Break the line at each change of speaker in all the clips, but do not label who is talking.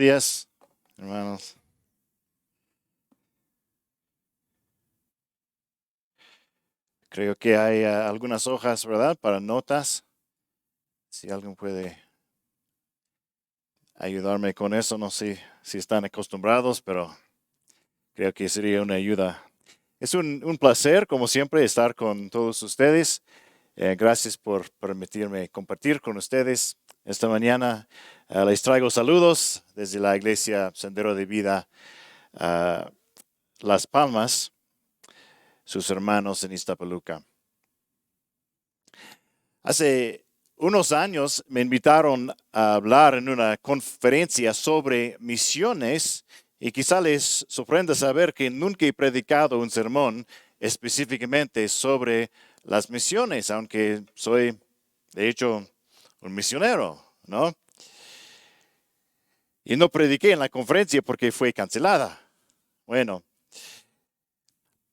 días, hermanos. Creo que hay algunas hojas, ¿verdad? Para notas. Si alguien puede ayudarme con eso, no sé si están acostumbrados, pero creo que sería una ayuda. Es un placer, como siempre, estar con todos ustedes. Gracias por permitirme compartir con ustedes esta mañana. Les traigo saludos desde la iglesia Sendero de Vida Las Palmas, sus hermanos en Iztapaluca. Hace unos años me invitaron a hablar en una conferencia sobre misiones y quizá les sorprenda saber que nunca he predicado un sermón específicamente sobre las misiones, aunque soy, de hecho, un misionero, ¿no? Y no prediqué en la conferencia porque fue cancelada. Bueno,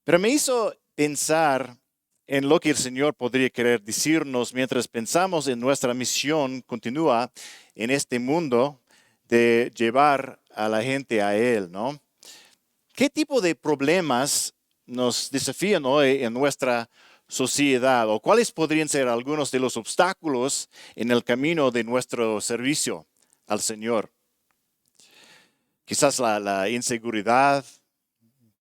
pero me hizo pensar en lo que el Señor podría querer decirnos mientras pensamos en nuestra misión continua en este mundo de llevar a la gente a Él, ¿no? ¿Qué tipo de problemas nos desafían hoy en nuestra sociedad o cuáles podrían ser algunos de los obstáculos en el camino de nuestro servicio al Señor? Quizás la inseguridad,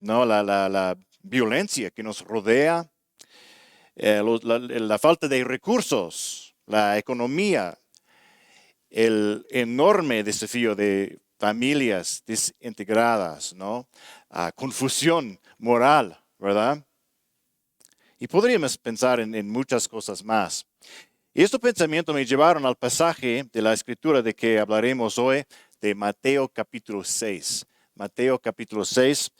¿no? La violencia que nos rodea, la falta de recursos, la economía, el enorme desafío de familias desintegradas, ¿no? Confusión moral, ¿verdad? Y podríamos pensar en muchas cosas más. Y estos pensamientos me llevaron al pasaje de la escritura de que hablaremos hoy, de Mateo capítulo 6. Mateo capítulo 6.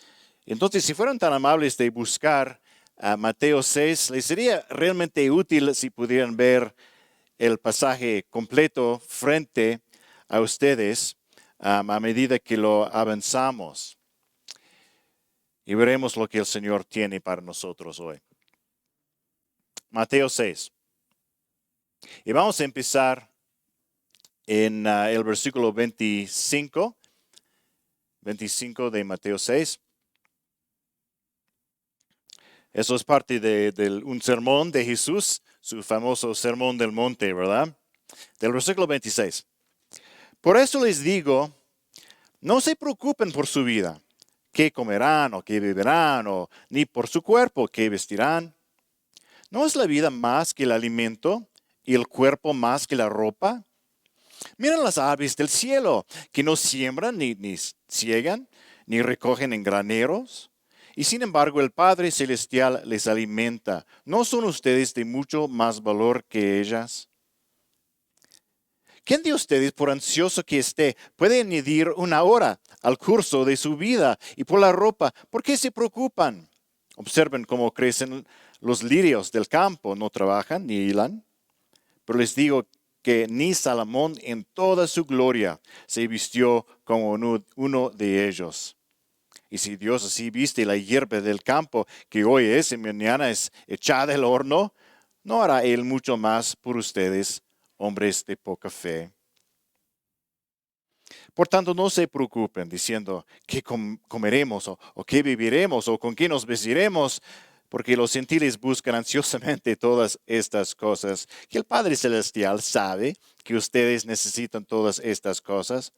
Entonces, si fueran tan amables de buscar a Mateo 6, les sería realmente útil si pudieran ver el pasaje completo frente a ustedes a medida que lo avanzamos. Y veremos lo que el Señor tiene para nosotros hoy. Mateo 6. Y vamos a empezar en el versículo 25 de Mateo 6. Eso es parte de un sermón de Jesús, su famoso sermón del monte, ¿verdad? Del versículo 26. Por eso les digo, no se preocupen por su vida, qué comerán o qué beberán, o ni por su cuerpo, qué vestirán. ¿No es la vida más que el alimento y el cuerpo más que la ropa? Miren las aves del cielo, que no siembran ni ciegan, ni recogen en graneros. Y sin embargo el Padre Celestial les alimenta. ¿No son ustedes de mucho más valor que ellas? ¿Quién de ustedes, por ansioso que esté, puede añadir una hora al curso de su vida? Y por la ropa, ¿por qué se preocupan? Observen cómo crecen los lirios del campo, no trabajan ni hilan. Pero les digo que ni Salomón en toda su gloria se vistió como uno de ellos. Y si Dios así viste la hierba del campo, que hoy es y mañana es echada al horno, ¿no hará Él mucho más por ustedes, hombres de poca fe? Por tanto, no se preocupen diciendo qué comeremos o qué viviremos o con qué nos vestiremos, porque los gentiles buscan ansiosamente todas estas cosas, que el Padre Celestial sabe que ustedes necesitan todas estas cosas,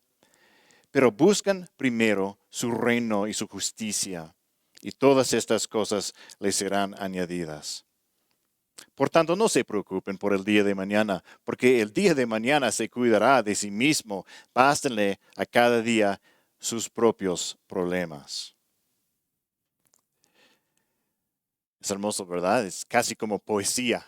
pero buscan primero su reino y su justicia, y todas estas cosas les serán añadidas. Por tanto, no se preocupen por el día de mañana, porque el día de mañana se cuidará de sí mismo. Bástenle a cada día sus propios problemas. Es hermoso, ¿verdad? Es casi como poesía.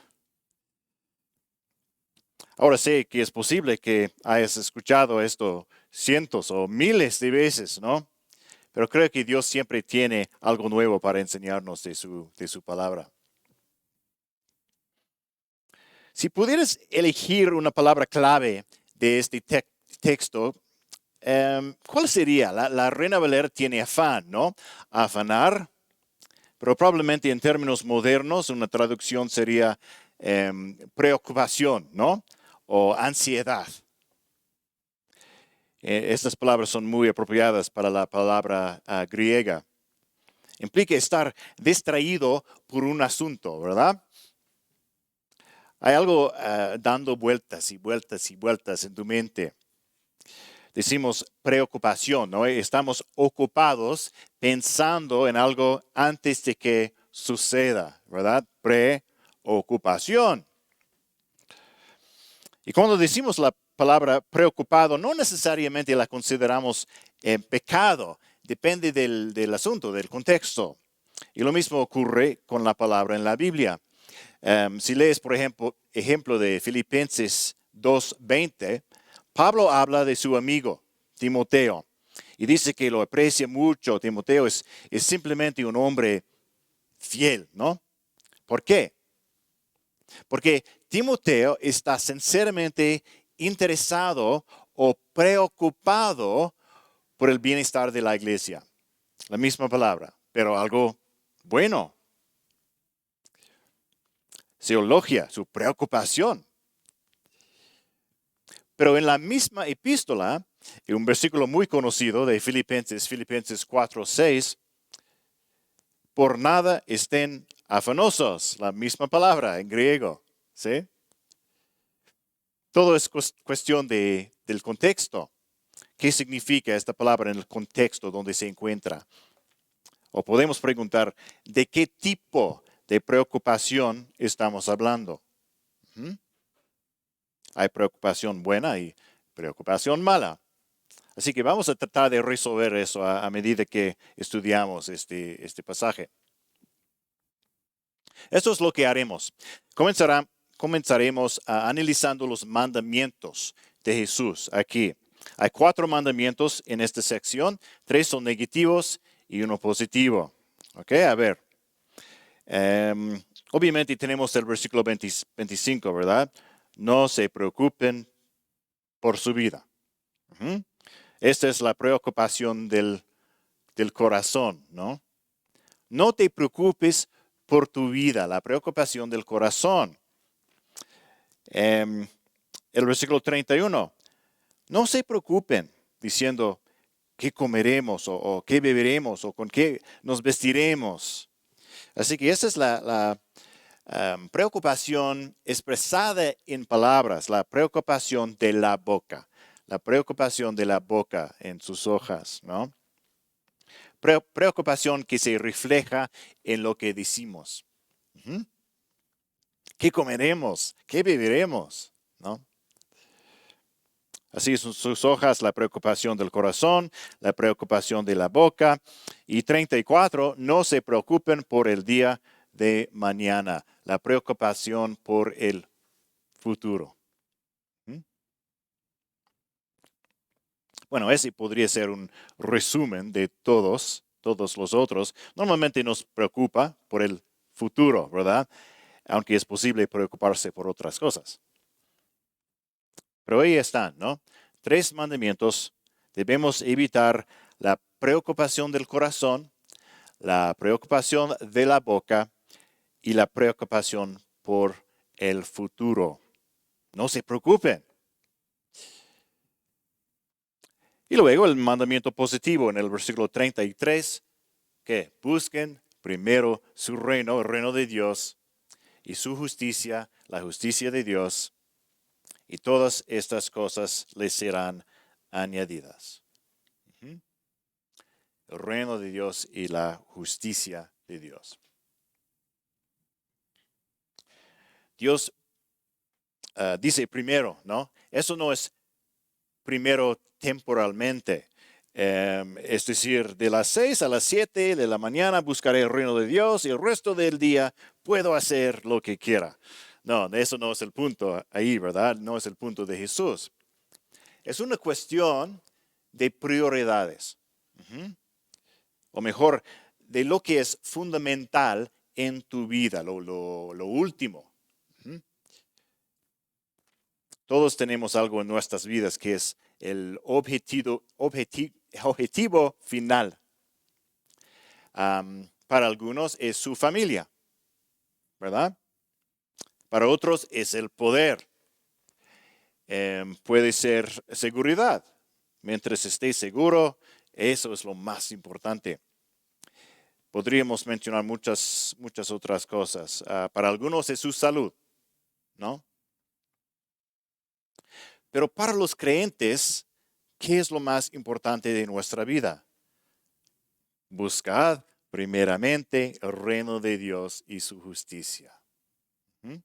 Ahora sé que es posible que hayas escuchado esto cientos o miles de veces, ¿no? Pero creo que Dios siempre tiene algo nuevo para enseñarnos de su palabra. Si pudieras elegir una palabra clave de este texto, ¿cuál sería? La Reina Valera tiene afán, ¿no? Afanar, pero probablemente en términos modernos una traducción sería preocupación, ¿no? O ansiedad. Estas palabras son muy apropiadas para la palabra griega. Implica estar distraído por un asunto, ¿verdad? Hay algo dando vueltas y vueltas y vueltas en tu mente. Decimos preocupación, ¿no? Estamos ocupados pensando en algo antes de que suceda, ¿verdad? Preocupación. Y cuando decimos la palabra preocupado, no necesariamente la consideramos pecado, depende del asunto, del contexto. Y lo mismo ocurre con la palabra en la Biblia. Si lees, por ejemplo de Filipenses 2:20, Pablo habla de su amigo Timoteo y dice que lo aprecia mucho. Timoteo es simplemente un hombre fiel, ¿no? ¿Por qué? Porque Timoteo está sinceramente interesado o preocupado por el bienestar de la iglesia. La misma palabra, pero algo bueno. Su elogia, su preocupación. Pero en la misma epístola, en un versículo muy conocido de Filipenses 4:6, por nada estén afanosos, la misma palabra en griego, ¿sí? Todo es cuestión del contexto. ¿Qué significa esta palabra en el contexto donde se encuentra? O podemos preguntar, ¿de qué tipo de preocupación estamos hablando? ¿Mm? Hay preocupación buena y preocupación mala. Así que vamos a tratar de resolver eso a medida que estudiamos este pasaje. Eso es lo que haremos. Comenzaremos analizando los mandamientos de Jesús aquí. Hay 4 mandamientos en esta sección, 3 son negativos y uno positivo. Ok, a ver. Obviamente tenemos el versículo 25, ¿verdad? No se preocupen por su vida. Esta es la preocupación del corazón, ¿no? No te preocupes por tu vida, la preocupación del corazón. El versículo 31, no se preocupen diciendo qué comeremos o qué beberemos o con qué nos vestiremos. Así que esa es la preocupación expresada en palabras, la preocupación de la boca. La preocupación de la boca en sus hojas, ¿no? Preocupación que se refleja en lo que decimos. ¿Qué comeremos? ¿Qué beberemos? ¿No? Así son sus hojas, la preocupación del corazón, la preocupación de la boca. Y 34, no se preocupen por el día de mañana, la preocupación por el futuro. Bueno, ese podría ser un resumen de todos los otros. Normalmente nos preocupa por el futuro, ¿verdad? Aunque es posible preocuparse por otras cosas. Pero ahí están, ¿no? 3 mandamientos. Debemos evitar la preocupación del corazón, la preocupación de la boca y la preocupación por el futuro. No se preocupen. Y luego el mandamiento positivo en el versículo 33, que busquen primero su reino, el reino de Dios, y su justicia, la justicia de Dios, y todas estas cosas les serán añadidas. El reino de Dios y la justicia de Dios. Dios dice primero, ¿no? Eso no es primero temporalmente. Es decir, de las 6 a las 7 de la mañana buscaré el reino de Dios y el resto del día puedo hacer lo que quiera. No, eso no es el punto ahí, ¿verdad? No es el punto de Jesús. Es una cuestión de prioridades. O mejor, de lo que es fundamental en tu vida, lo último. Todos tenemos algo en nuestras vidas que es el objetivo final. Para algunos es su familia, ¿verdad? Para otros es el poder. Puede ser seguridad, Mientras esté seguro, eso es lo más importante. Podríamos mencionar muchas otras cosas. Para algunos es su salud, ¿no? Pero para los creyentes, ¿qué es lo más importante de nuestra vida? Buscad primeramente el reino de Dios y su justicia. ¿Mm?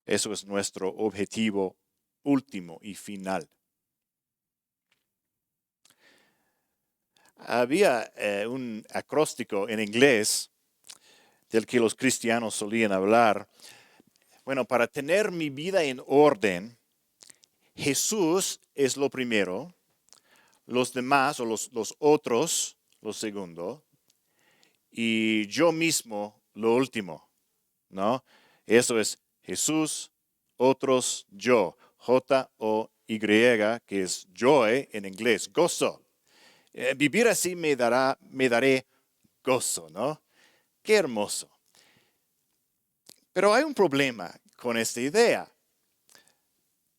Eso es nuestro objetivo último y final. Había un acróstico en inglés del que los cristianos solían hablar. Bueno, para tener mi vida en orden, Jesús es lo primero, los demás o los otros lo segundo, y yo mismo lo último, ¿no? Eso es Jesús, otros, yo. J-O-Y, que es joy en inglés, gozo. Vivir así me daré gozo, ¿no? Qué hermoso. Pero hay un problema con esta idea.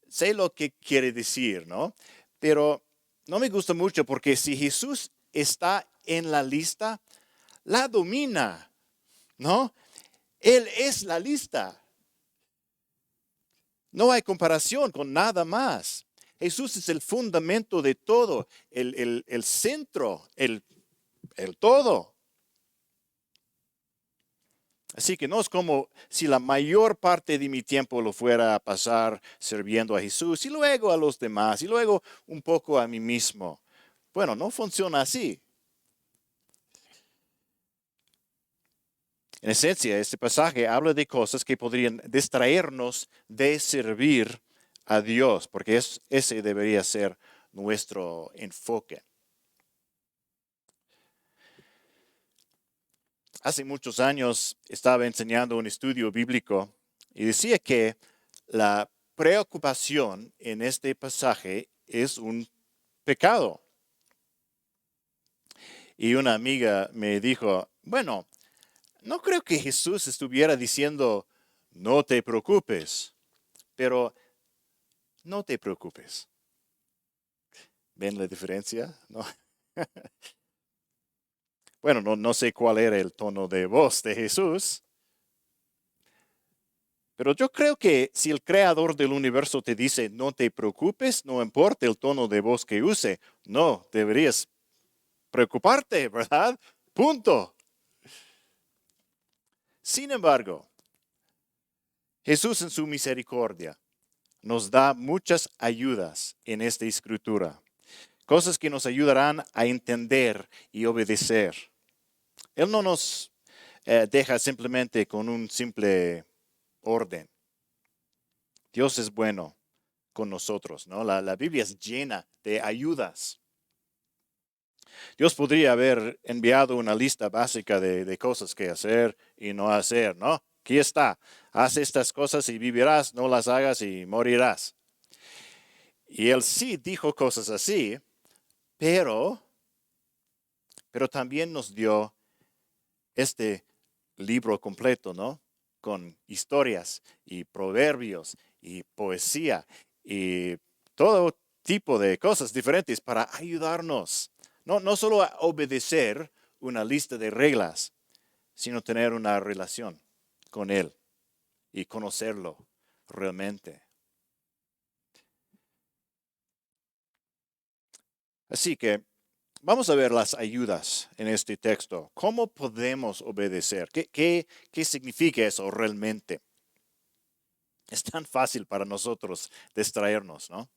Sé lo que quiere decir, ¿no? Pero no me gusta mucho porque si Jesús está en la lista, la domina, ¿no? Él es la lista. No hay comparación con nada más. Jesús es el fundamento de todo, el centro, el todo. Así que no es como si la mayor parte de mi tiempo lo fuera a pasar sirviendo a Jesús y luego a los demás y luego un poco a mí mismo. Bueno, no funciona así. En esencia, este pasaje habla de cosas que podrían distraernos de servir a Dios, porque ese debería ser nuestro enfoque. Hace muchos años estaba enseñando un estudio bíblico y decía que la preocupación en este pasaje es un pecado. Y una amiga me dijo, bueno, no creo que Jesús estuviera diciendo, no te preocupes, pero no te preocupes. ¿Ven la diferencia? ¿No? Bueno, no sé cuál era el tono de voz de Jesús, pero yo creo que si el creador del universo te dice no te preocupes, no importa el tono de voz que use, no deberías preocuparte, ¿verdad? Punto. Sin embargo, Jesús en su misericordia nos da muchas ayudas en esta escritura, cosas que nos ayudarán a entender y obedecer. Él no nos deja simplemente con un simple orden. Dios es bueno con nosotros, ¿no? La Biblia es llena de ayudas. Dios podría haber enviado una lista básica de cosas que hacer y no hacer, ¿no? Aquí está, haz estas cosas y vivirás, no las hagas y morirás. Y él sí dijo cosas así, pero también nos dio este libro completo, ¿no? Con historias y proverbios y poesía y todo tipo de cosas diferentes para ayudarnos. No solo a obedecer una lista de reglas, sino tener una relación con Él y conocerlo realmente. Así que vamos a ver las ayudas en este texto. ¿Cómo podemos obedecer? ¿Qué significa eso realmente? Es tan fácil para nosotros distraernos, ¿no?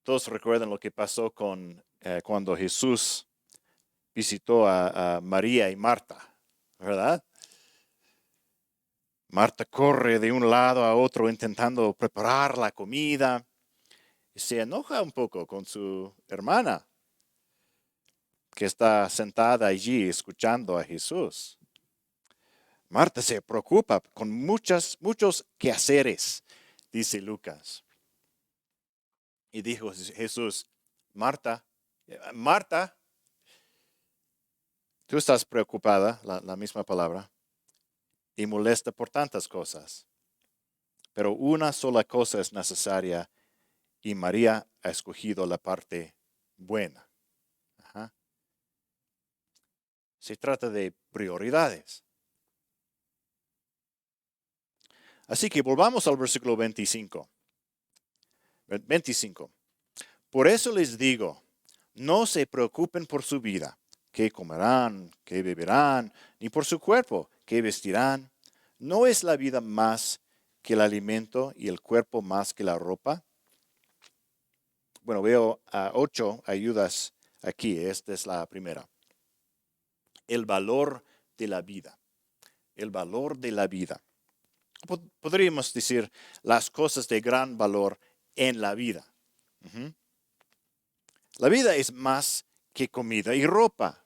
Todos recuerdan lo que pasó cuando Jesús visitó a María y Marta, ¿verdad? Marta corre de un lado a otro intentando preparar la comida y se enoja un poco con su hermana que está sentada allí escuchando a Jesús. Marta se preocupa con muchos quehaceres, dice Lucas. Y dijo Jesús, Marta, Marta, tú estás preocupada, la misma palabra, y molesta por tantas cosas. pero una sola cosa es necesaria y María ha escogido la parte buena. Ajá. Se trata de prioridades. Así que volvamos al versículo 25. 25. Por eso les digo, no se preocupen por su vida, qué comerán, qué beberán, ni por su cuerpo, qué vestirán. ¿No es la vida más que el alimento y el cuerpo más que la ropa? Bueno, veo 8 ayudas aquí. Esta es la primera. El valor de la vida. El valor de la vida. Podríamos decir las cosas de gran valor en la vida. Uh-huh. La vida es más que comida y ropa.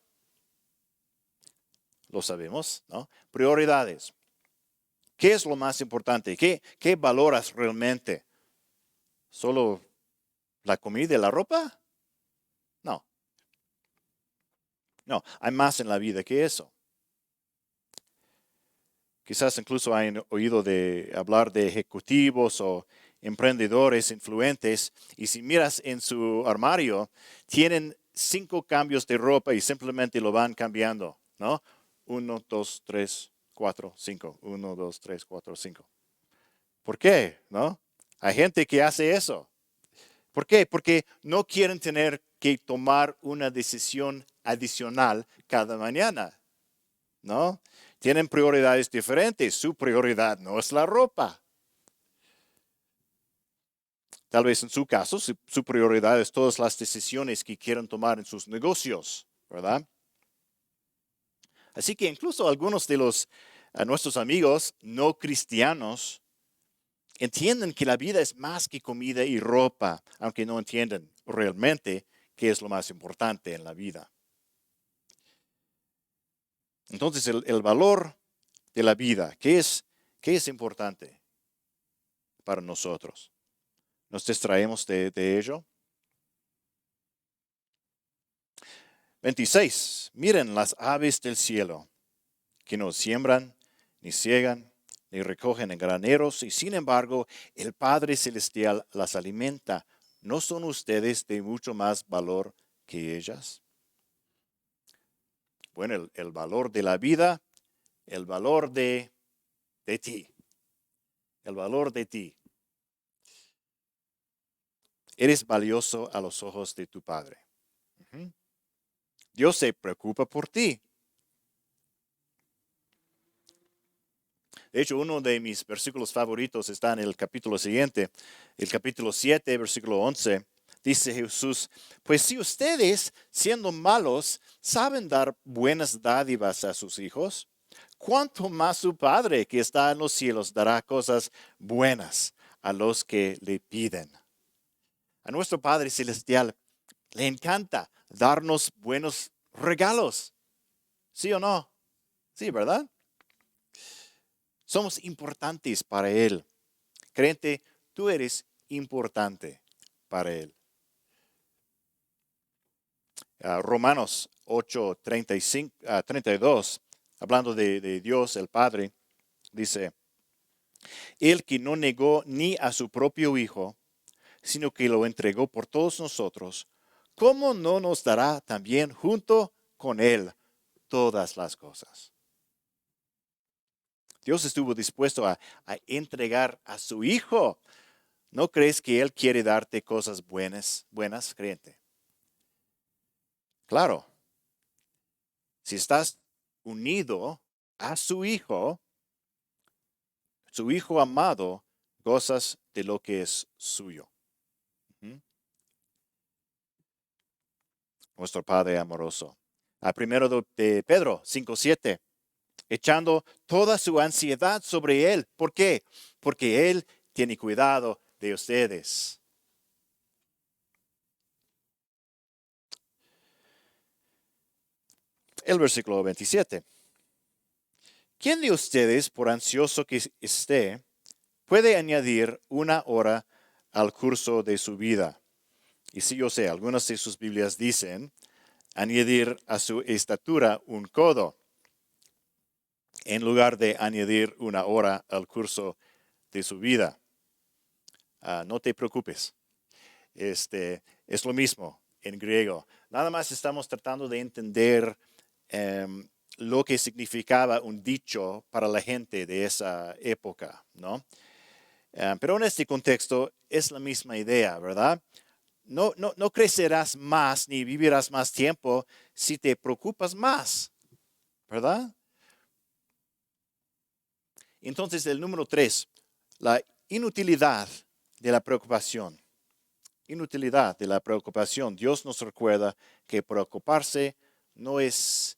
Lo sabemos, ¿no? Prioridades. ¿Qué es lo más importante? ¿Qué valoras realmente? ¿Solo la comida y la ropa? No. No, hay más en la vida que eso. Quizás incluso hayan oído hablar de ejecutivos o emprendedores influentes, y si miras en su armario, tienen 5 cambios de ropa y simplemente lo van cambiando, ¿no? 1, 2, 3, 4, 5. 1, 2, 3, 4, 5. ¿Por qué? ¿No? Hay gente que hace eso. ¿Por qué? Porque no quieren tener que tomar una decisión adicional cada mañana, ¿no? Tienen prioridades diferentes. Su prioridad no es la ropa. Tal vez en su caso, su prioridad es todas las decisiones que quieren tomar en sus negocios, ¿verdad? Así que incluso algunos de nuestros amigos no cristianos entienden que la vida es más que comida y ropa, aunque no entienden realmente qué es lo más importante en la vida. Entonces, el valor de la vida, ¿qué es importante para nosotros? ¿Nos distraemos de ello? 26. Miren las aves del cielo, que no siembran, ni ciegan, ni recogen en graneros, y sin embargo el Padre Celestial las alimenta. ¿No son ustedes de mucho más valor que ellas? Bueno, el valor de la vida, el valor de ti, el valor de ti. Eres valioso a los ojos de tu Padre. Uh-huh. Dios se preocupa por ti. De hecho, uno de mis versículos favoritos está en el capítulo siguiente, el capítulo 7, versículo 11. Dice Jesús, pues si ustedes, siendo malos, saben dar buenas dádivas a sus hijos, ¿cuánto más su Padre que está en los cielos dará cosas buenas a los que le piden? A nuestro Padre Celestial le encanta darnos buenos regalos. ¿Sí o no? Sí, ¿verdad? Somos importantes para Él. Creyente, tú eres importante para Él. Romanos 8, 32, hablando de Dios el Padre, dice, el que no negó ni a su propio Hijo, sino que lo entregó por todos nosotros, ¿cómo no nos dará también junto con Él todas las cosas? Dios estuvo dispuesto a entregar a su Hijo. ¿No crees que Él quiere darte cosas buenas, creyente? Claro, si estás unido a su Hijo amado, gozas de lo que es suyo. ¿Mm? Nuestro Padre amoroso. Primero de Pedro 5:7, echando toda su ansiedad sobre Él. ¿Por qué? Porque Él tiene cuidado de ustedes. El versículo 27. ¿Quién de ustedes, por ansioso que esté, puede añadir una hora al curso de su vida? Y sí, yo sé, algunas de sus Biblias dicen añadir a su estatura un codo, en lugar de añadir una hora al curso de su vida. No te preocupes. Es lo mismo en griego. Nada más estamos tratando de entender lo que significaba un dicho para la gente de esa época, ¿no? Pero en este contexto es la misma idea, ¿verdad? No crecerás más ni vivirás más tiempo si te preocupas más, ¿verdad? Entonces, el número 3, la inutilidad de la preocupación. Inutilidad de la preocupación. Dios nos recuerda que preocuparse no es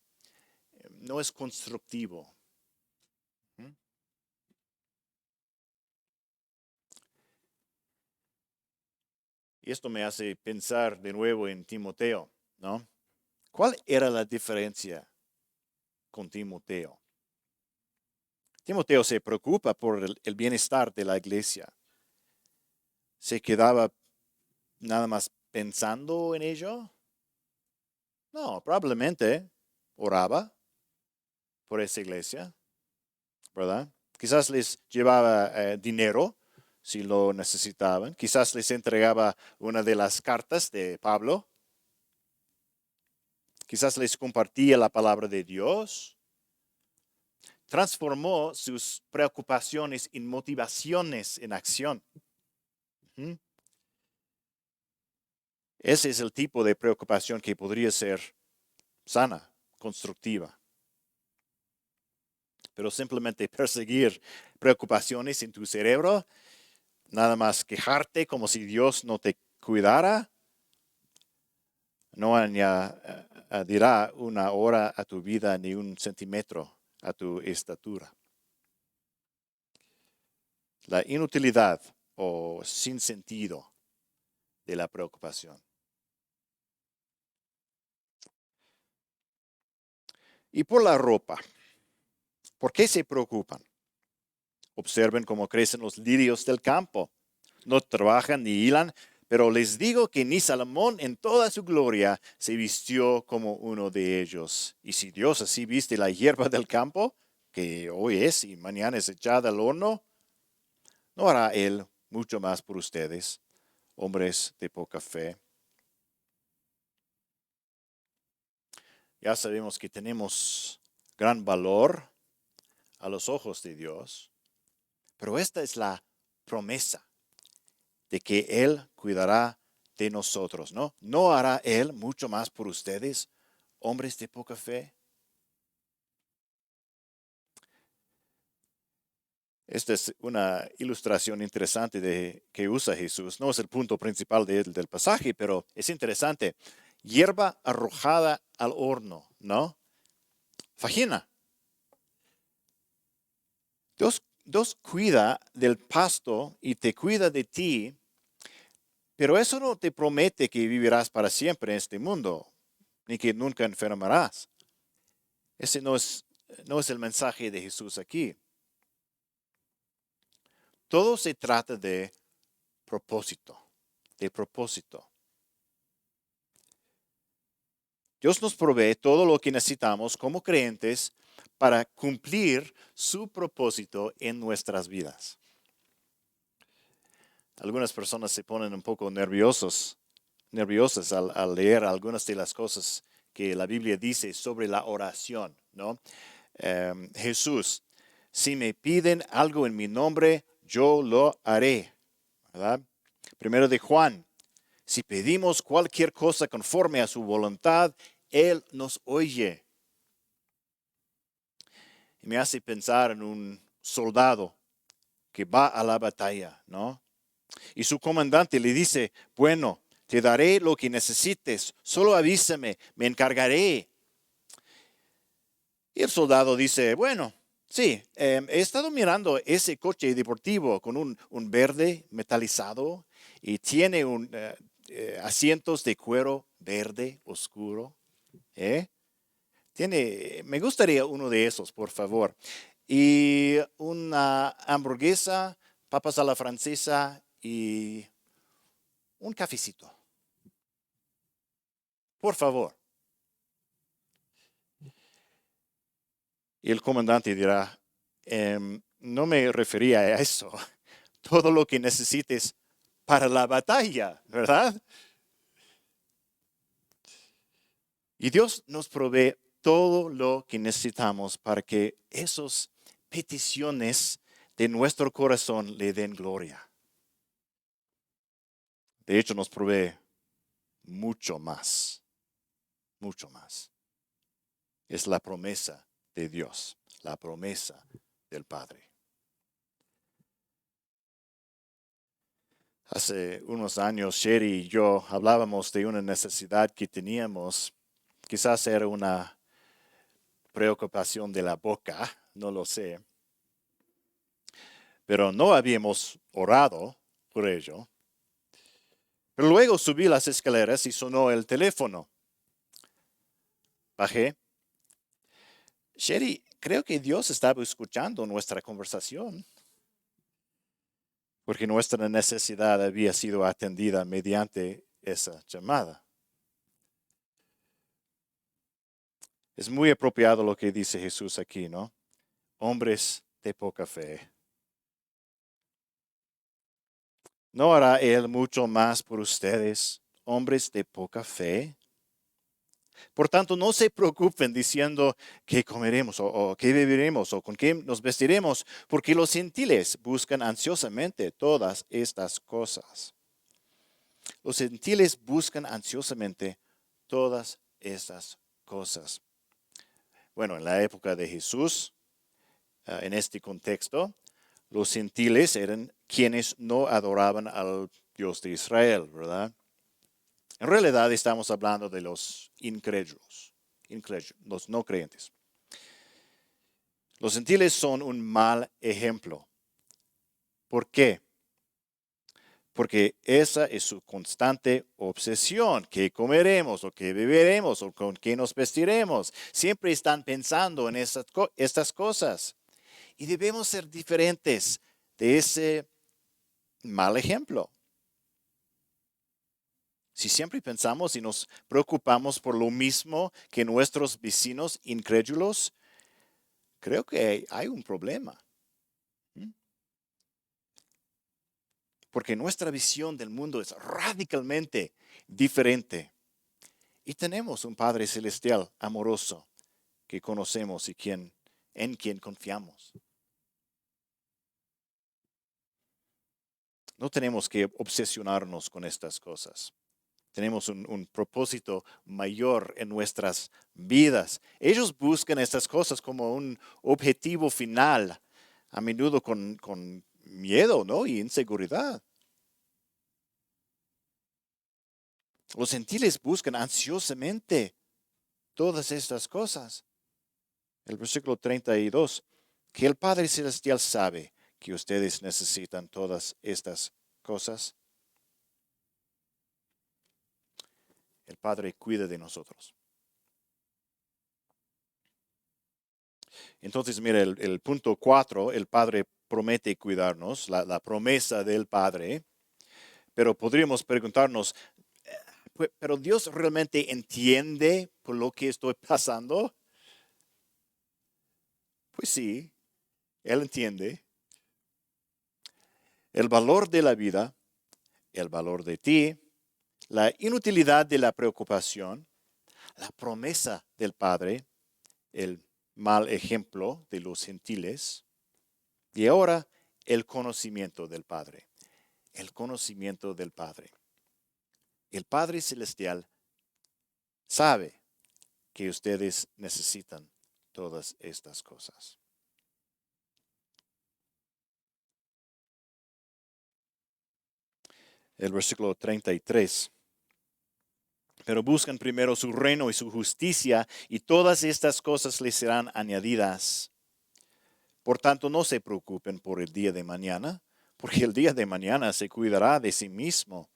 constructivo. Y esto me hace pensar de nuevo en Timoteo, ¿no? ¿Cuál era la diferencia con Timoteo? Timoteo se preocupa por el bienestar de la iglesia. ¿Se quedaba nada más pensando en ello? No, probablemente oraba por esa iglesia, ¿verdad? Quizás les llevaba dinero si lo necesitaban. Quizás les entregaba una de las cartas de Pablo. Quizás les compartía la palabra de Dios. Transformó sus preocupaciones en motivaciones en acción. Ese es el tipo de preocupación que podría ser sana, constructiva. Pero simplemente perseguir preocupaciones en tu cerebro, nada más quejarte como si Dios no te cuidara, no añadirá una hora a tu vida ni un centímetro a tu estatura. La inutilidad o sin sentido de la preocupación. Y por la ropa, ¿por qué se preocupan? Observen cómo crecen los lirios del campo. No trabajan ni hilan, pero les digo que ni Salomón en toda su gloria se vistió como uno de ellos. Y si Dios así viste la hierba del campo, que hoy es y mañana es echada al horno, ¿no hará Él mucho más por ustedes, hombres de poca fe? Ya sabemos que tenemos gran valor a los ojos de Dios, pero esta es la promesa de que Él cuidará de nosotros, ¿no? ¿No hará Él mucho más por ustedes, hombres de poca fe? Esta es una ilustración interesante de que usa Jesús. No es el punto principal del pasaje, pero es interesante. Hierba arrojada al horno, ¿no? Fajina. Dios cuida del pasto y te cuida de ti, pero eso no te promete que vivirás para siempre en este mundo, ni que nunca enfermarás. Ese no es el mensaje de Jesús aquí. Todo se trata de propósito, de propósito. Dios nos provee todo lo que necesitamos como creyentes para cumplir su propósito en nuestras vidas. Algunas personas se ponen un poco nerviosas al leer algunas de las cosas que la Biblia dice sobre la oración, ¿no? Jesús, si me piden algo en mi nombre, yo lo haré, ¿verdad? Primero de Juan, si pedimos cualquier cosa conforme a su voluntad, Él nos oye. Y me hace pensar en un soldado que va a la batalla, ¿no? Y su comandante le dice, bueno, te daré lo que necesites, solo avísame, me encargaré. Y el soldado dice, bueno, sí, he estado mirando ese coche deportivo con un verde metalizado y tiene asientos de cuero verde oscuro. Me gustaría uno de esos, por favor. Y una hamburguesa, papas a la francesa y un cafecito. Por favor. Y el comandante dirá, no me refería a eso. todo lo que necesites para la batalla, ¿verdad? Y Dios nos provee todo lo que necesitamos para que esas peticiones de nuestro corazón le den gloria. De hecho, nos provee mucho más, mucho más. Es la promesa de Dios, la promesa del Padre. Hace unos años, Sherry y yo hablábamos de una necesidad que teníamos. Quizás era una preocupación de la boca, no lo sé. Pero no habíamos orado por ello. Pero luego subí las escaleras y sonó el teléfono. Bajé. Sherry, creo que Dios estaba escuchando nuestra conversación, porque nuestra necesidad había sido atendida mediante esa llamada. Es muy apropiado lo que dice Jesús aquí, ¿no? Hombres de poca fe. ¿No hará Él mucho más por ustedes, hombres de poca fe? Por tanto, no se preocupen diciendo qué comeremos o qué beberemos o con qué nos vestiremos, porque los gentiles buscan ansiosamente todas estas cosas. Los gentiles buscan ansiosamente todas estas cosas. Bueno, en la época de Jesús, en este contexto, los gentiles eran quienes no adoraban al Dios de Israel, ¿verdad? En realidad estamos hablando de los incrédulos, los no creyentes. Los gentiles son un mal ejemplo. ¿Por qué? Porque esa es su constante obsesión. ¿Qué comeremos o qué beberemos o con qué nos vestiremos? Siempre están pensando en estas cosas. Y debemos ser diferentes de ese mal ejemplo. Si siempre pensamos y nos preocupamos por lo mismo que nuestros vecinos incrédulos, creo que hay un problema. Porque nuestra visión del mundo es radicalmente diferente. Y tenemos un Padre Celestial amoroso que conocemos y en quien confiamos. No tenemos que obsesionarnos con estas cosas. Tenemos un propósito mayor en nuestras vidas. Ellos buscan estas cosas como un objetivo final, a menudo con miedo, ¿no? Y inseguridad. Los gentiles buscan ansiosamente todas estas cosas. El versículo 32, que el Padre Celestial sabe que ustedes necesitan todas estas cosas. El Padre cuida de nosotros. Entonces, mira, el punto 4, el Padre promete cuidarnos, la promesa del Padre, pero podríamos preguntarnos, ¿pero Dios realmente entiende por lo que estoy pasando? Pues sí, Él entiende. El valor de la vida, el valor de ti, la inutilidad de la preocupación, la promesa del Padre, el mal ejemplo de los gentiles, y ahora el conocimiento del Padre. El conocimiento del Padre. El Padre Celestial sabe que ustedes necesitan todas estas cosas. El versículo 33. Pero buscan primero su reino y su justicia, y todas estas cosas les serán añadidas. Por tanto, no se preocupen por el día de mañana, porque el día de mañana se cuidará de sí mismo.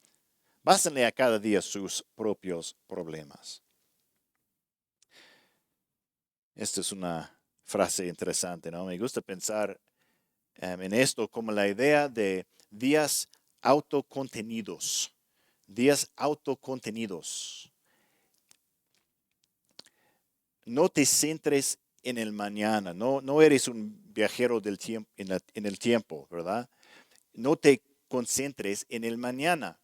Bástenle a cada día sus propios problemas. Esta es una frase interesante, ¿no? Me gusta pensar en esto como la idea de días autocontenidos. Días autocontenidos. No te centres en el mañana, no eres un viajero del tiempo, en el tiempo, ¿verdad? no te concentres en el mañana.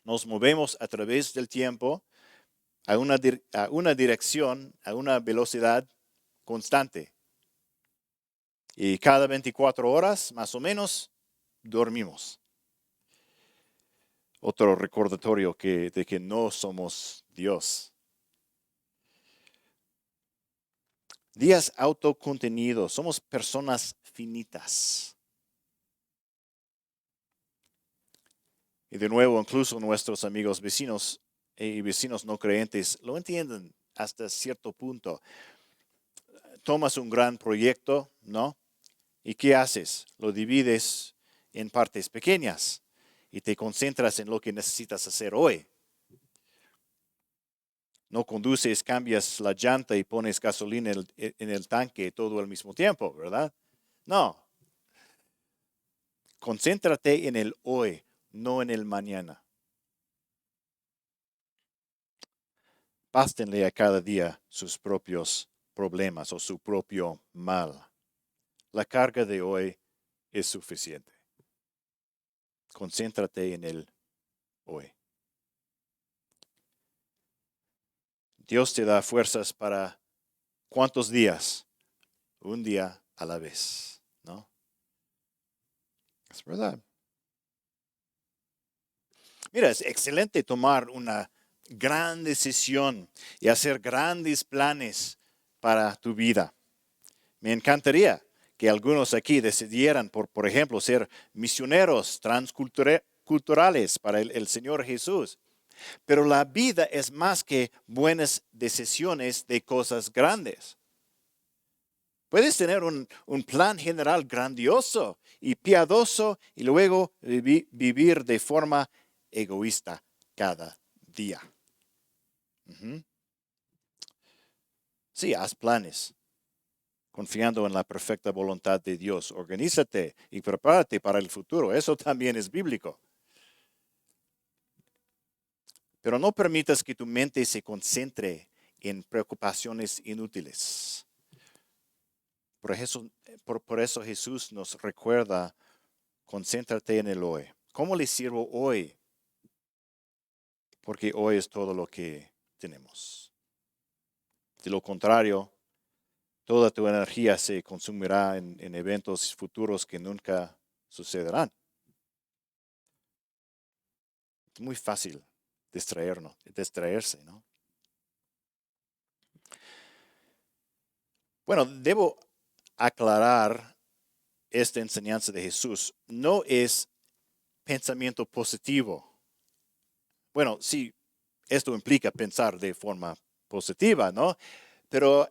Nos movemos a través del tiempo a una dirección, a una velocidad constante. Y cada 24 horas, más o menos, dormimos. Otro recordatorio de que no somos Dios. Días autocontenidos. Somos personas finitas. Y de nuevo, incluso nuestros amigos vecinos y vecinos no creyentes lo entienden hasta cierto punto. Tomas un gran proyecto, ¿no? ¿Y qué haces? Lo divides en partes pequeñas y te concentras en lo que necesitas hacer hoy. No conduces, cambias la llanta y pones gasolina en el tanque todo al mismo tiempo, ¿verdad? No. Concéntrate en el hoy, no en el mañana. Bástenle a cada día sus propios problemas o su propio mal. La carga de hoy es suficiente. Concéntrate en el hoy. Dios te da fuerzas para ¿cuántos días? Un día a la vez, ¿no? Es verdad. Mira, es excelente tomar una gran decisión y hacer grandes planes para tu vida. Me encantaría que algunos aquí decidieran, por ejemplo, ser misioneros transculturales para el Señor Jesús. Pero la vida es más que buenas decisiones de cosas grandes. Puedes tener un plan general grandioso y piadoso y luego vivir de forma egoísta cada día. Sí, haz planes, confiando en la perfecta voluntad de Dios. Organízate y prepárate para el futuro. Eso también es bíblico. Pero no permitas que tu mente se concentre en preocupaciones inútiles. Por eso Jesús nos recuerda, concéntrate en el hoy. ¿Cómo le sirvo hoy? Porque hoy es todo lo que tenemos. De lo contrario, toda tu energía se consumirá en eventos futuros que nunca sucederán. Es muy fácil distraerse, ¿no? Bueno, debo aclarar esta enseñanza de Jesús. No es pensamiento positivo. Bueno, sí, esto implica pensar de forma positiva, ¿no? Pero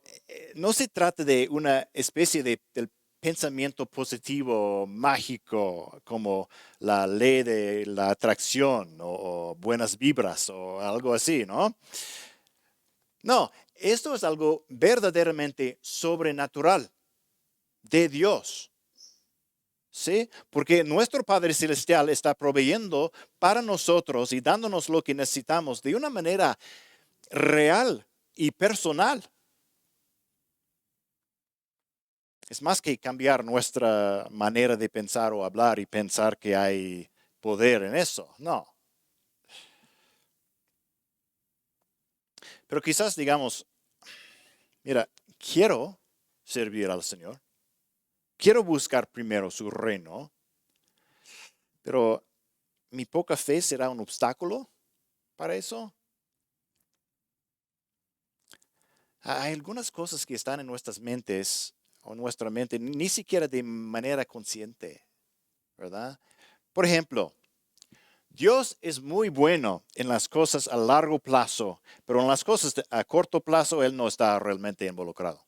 no se trata de una especie del pensamiento positivo mágico como la ley de la atracción o buenas vibras o algo así, ¿no? No, esto es algo verdaderamente sobrenatural de Dios. ¿Sí? Porque nuestro Padre Celestial está proveyendo para nosotros y dándonos lo que necesitamos de una manera real y personal. Es más que cambiar nuestra manera de pensar o hablar y pensar que hay poder en eso. No. Pero quizás digamos, mira, quiero servir al Señor. Quiero buscar primero su reino. Pero mi poca fe será un obstáculo para eso. Hay algunas cosas que están en nuestras mentes o nuestra mente, ni siquiera de manera consciente, ¿verdad? Por ejemplo, Dios es muy bueno en las cosas a largo plazo, pero en las cosas a corto plazo Él no está realmente involucrado.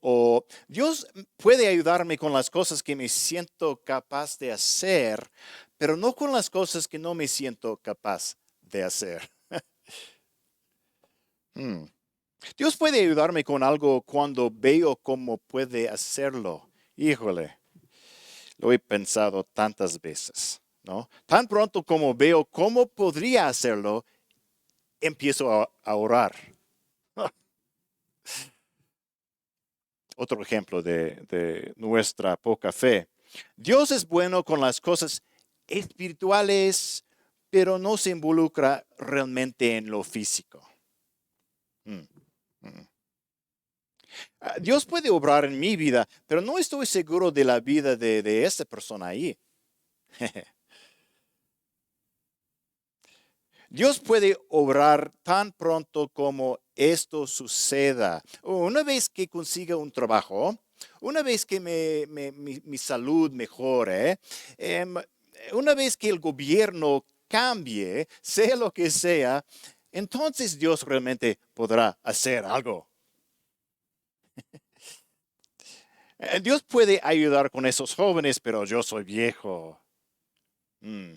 O Dios puede ayudarme con las cosas que me siento capaz de hacer, pero no con las cosas que no me siento capaz de hacer. Hmm. Dios puede ayudarme con algo cuando veo cómo puede hacerlo. Híjole, lo he pensado tantas veces, ¿no? Tan pronto como veo cómo podría hacerlo, empiezo a orar. Otro ejemplo de nuestra poca fe. Dios es bueno con las cosas espirituales, pero no se involucra realmente en lo físico. Mm, mm. Dios puede obrar en mi vida, pero no estoy seguro de la vida de esta persona ahí. Dios puede obrar tan pronto como esto suceda. Una vez que consiga un trabajo, una vez que mi salud mejore, em, una vez que el gobierno cambie, sea lo que sea, entonces Dios realmente podrá hacer algo. Dios puede ayudar con esos jóvenes, pero yo soy viejo. Mm.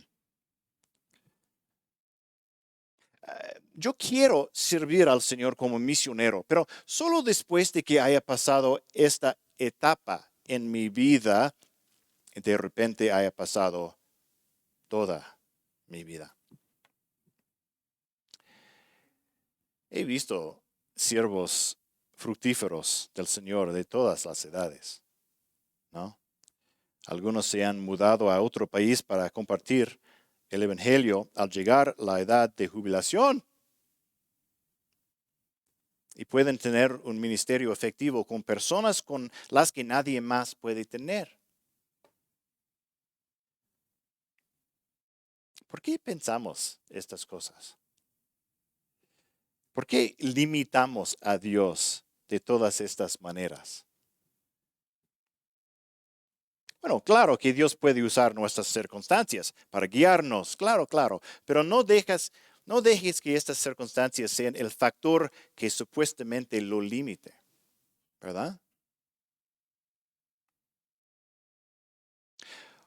Yo quiero servir al Señor como misionero, pero solo después de que haya pasado esta etapa en mi vida, de repente haya pasado toda mi vida. He visto siervos fructíferos del Señor de todas las edades, ¿no? Algunos se han mudado a otro país para compartir el Evangelio al llegar la edad de jubilación y pueden tener un ministerio efectivo con personas con las que nadie más puede tener. ¿Por qué pensamos estas cosas? ¿Por qué limitamos a Dios de todas estas maneras? Bueno, claro que Dios puede usar nuestras circunstancias para guiarnos, claro, claro, pero no dejes que estas circunstancias sean el factor que supuestamente lo limite, ¿verdad?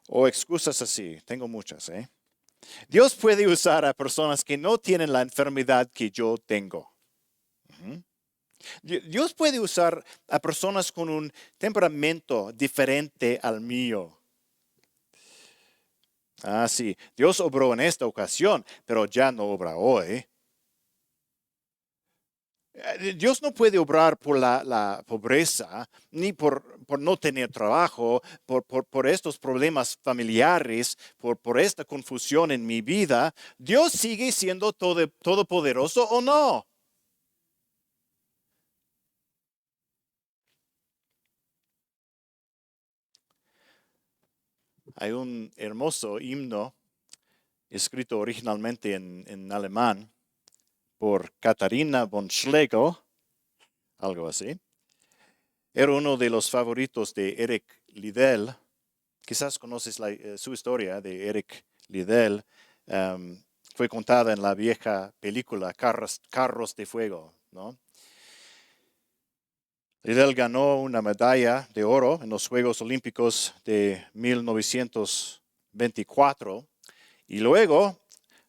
O excusas así, tengo muchas, ¿eh? Dios puede usar a personas que no tienen la enfermedad que yo tengo. Ujú. Dios puede usar a personas con un temperamento diferente al mío. Ah, sí, Dios obró en esta ocasión, pero ya no obra hoy. Dios no puede obrar por la pobreza, ni por no tener trabajo, por estos problemas familiares, por esta confusión en mi vida. Dios sigue siendo todopoderoso o no. Hay un hermoso himno escrito originalmente en alemán por Katharina von Schlegel, algo así. Era uno de los favoritos de Eric Liddell. Quizás conoces su historia de Eric Liddell. Um, Fue contada en la vieja película Carros de Fuego, ¿no? Liddell ganó una medalla de oro en los Juegos Olímpicos de 1924 y luego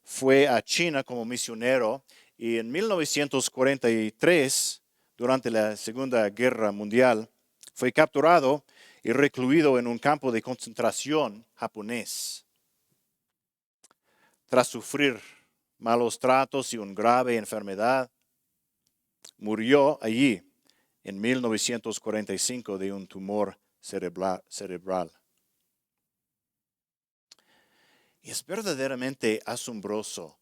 fue a China como misionero y en 1943, durante la Segunda Guerra Mundial, fue capturado y recluido en un campo de concentración japonés. Tras sufrir malos tratos y una grave enfermedad, murió allí en 1945 de un tumor cerebral. Y es verdaderamente asombroso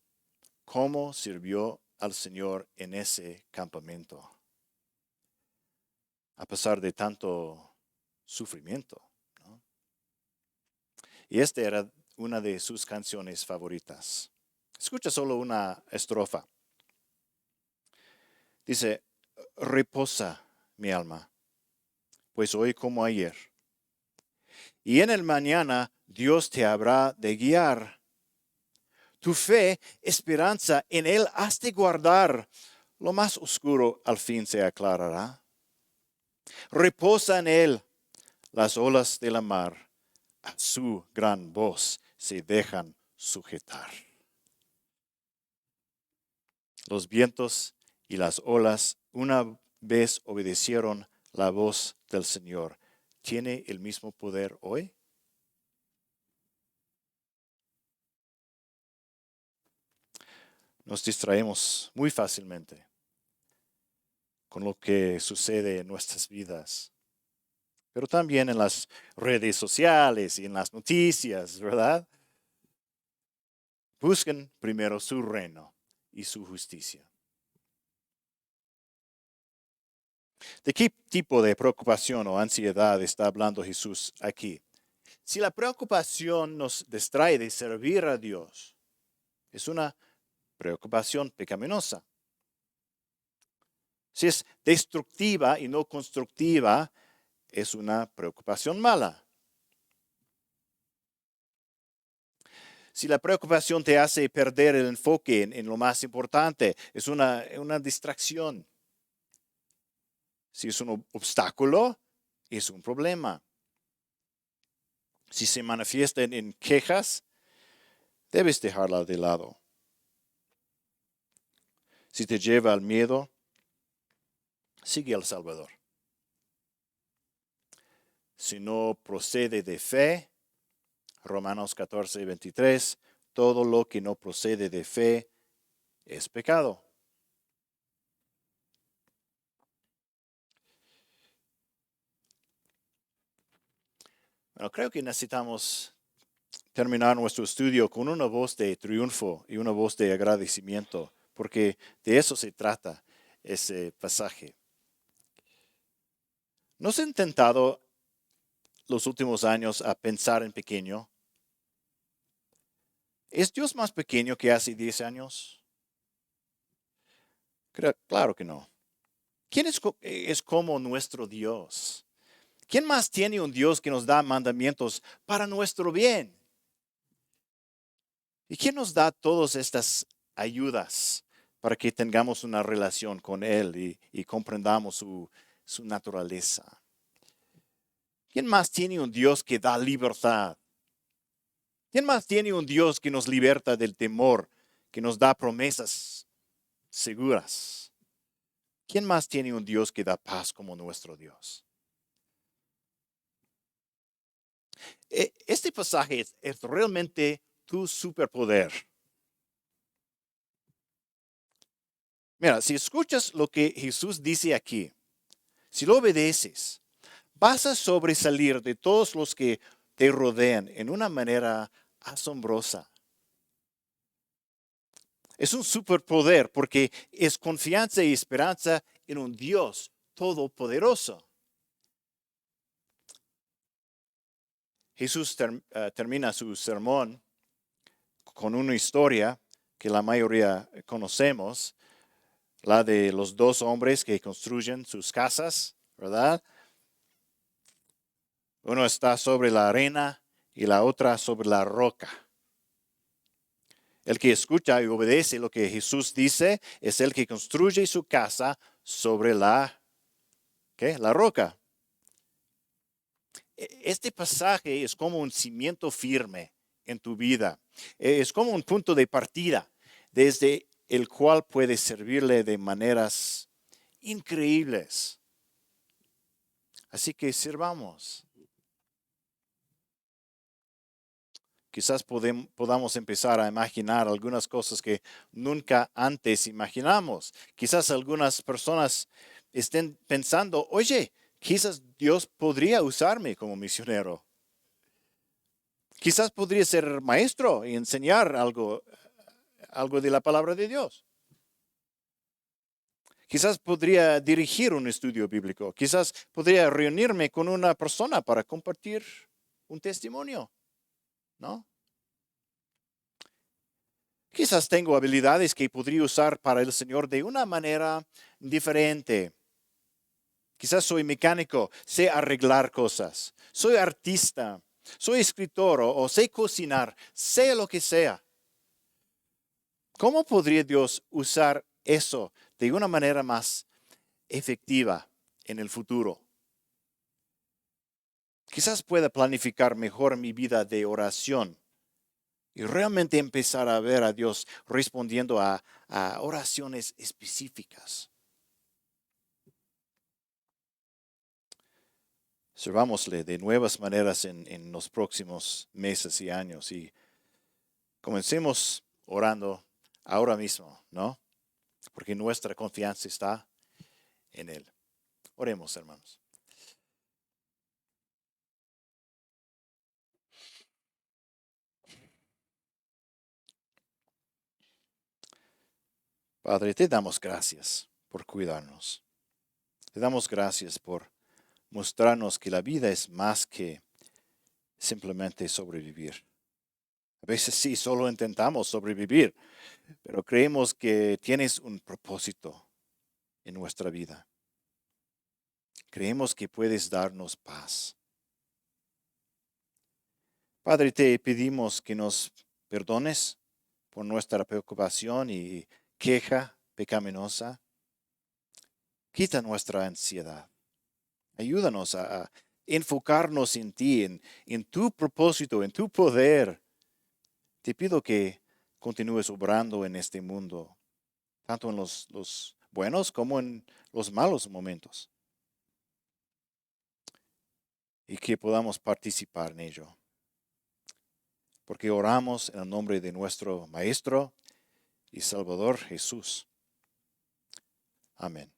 cómo sirvió al Señor en ese campamento, a pesar de tanto sufrimiento, ¿no? Y esta era una de sus canciones favoritas. Escucha solo una estrofa. Dice, reposa mi alma, pues hoy como ayer. Y en el mañana Dios te habrá de guiar. Tu fe, esperanza en Él has de guardar. Lo más oscuro al fin se aclarará. Reposa en Él. Las olas de la mar a su gran voz se dejan sujetar. Los vientos y las olas una vez obedecieron la voz del Señor. ¿Tiene el mismo poder hoy? Nos distraemos muy fácilmente con lo que sucede en nuestras vidas. pero también en las redes sociales y en las noticias, ¿verdad? Busquen primero su reino y su justicia. ¿De qué tipo de preocupación o ansiedad está hablando Jesús aquí? Si la preocupación nos distrae de servir a Dios, es una preocupación pecaminosa. Si es destructiva y no constructiva, es una preocupación mala. Si la preocupación te hace perder el enfoque en lo más importante, es una distracción. Si es un obstáculo, es un problema. Si se manifiesta en quejas, debes dejarla de lado. Si te lleva al miedo, sigue al Salvador. Si no procede de fe, Romanos 14:23, todo lo que no procede de fe es pecado. Bueno, creo que necesitamos terminar nuestro estudio con una voz de triunfo y una voz de agradecimiento, porque de eso se trata ese pasaje. ¿No has intentado los últimos años a pensar en pequeño? ¿Es Dios más pequeño que hace 10 años? Claro que no. ¿Quién es como nuestro Dios? ¿Quién más tiene un Dios que nos da mandamientos para nuestro bien? ¿Y quién nos da todas estas ayudas para que tengamos una relación con Él y comprendamos su naturaleza? ¿Quién más tiene un Dios que da libertad? ¿Quién más tiene un Dios que nos liberta del temor, que nos da promesas seguras? ¿Quién más tiene un Dios que da paz como nuestro Dios? Este pasaje es realmente tu superpoder. Mira, si escuchas lo que Jesús dice aquí, si lo obedeces, vas a sobresalir de todos los que te rodean en una manera asombrosa. Es un superpoder porque es confianza y esperanza en un Dios todopoderoso. Jesús termina su sermón con una historia que la mayoría conocemos, la de los dos hombres que construyen sus casas, ¿verdad? Uno está sobre la arena y la otra sobre la roca. El que escucha y obedece lo que Jesús dice es el que construye su casa sobre la roca. Este pasaje es como un cimiento firme en tu vida. Es como un punto de partida desde el cual puedes servirle de maneras increíbles. Así que sirvamos. Quizás podamos empezar a imaginar algunas cosas que nunca antes imaginamos. Quizás algunas personas estén pensando, oye, quizás Dios podría usarme como misionero. Quizás podría ser maestro y enseñar algo de la palabra de Dios. Quizás podría dirigir un estudio bíblico. Quizás podría reunirme con una persona para compartir un testimonio, ¿no? Quizás tengo habilidades que podría usar para el Señor de una manera diferente. Quizás soy mecánico, sé arreglar cosas. Soy artista, soy escritor o sé cocinar, sé lo que sea. ¿Cómo podría Dios usar eso de una manera más efectiva en el futuro? Quizás pueda planificar mejor mi vida de oración y realmente empezar a ver a Dios respondiendo a oraciones específicas. Servámosle de nuevas maneras en los próximos meses y años y comencemos orando ahora mismo, ¿no? Porque nuestra confianza está en Él. Oremos, hermanos. Padre, te damos gracias por cuidarnos. Te damos gracias por mostrarnos que la vida es más que simplemente sobrevivir. A veces sí, solo intentamos sobrevivir, pero creemos que tienes un propósito en nuestra vida. Creemos que puedes darnos paz. Padre, te pedimos que nos perdones por nuestra preocupación y queja pecaminosa. Quita nuestra ansiedad. Ayúdanos a enfocarnos en ti, en tu propósito, en tu poder. Te pido que continúes obrando en este mundo, tanto en los buenos como en los malos momentos, y que podamos participar en ello. Porque oramos en el nombre de nuestro Maestro y Salvador Jesús. Amén.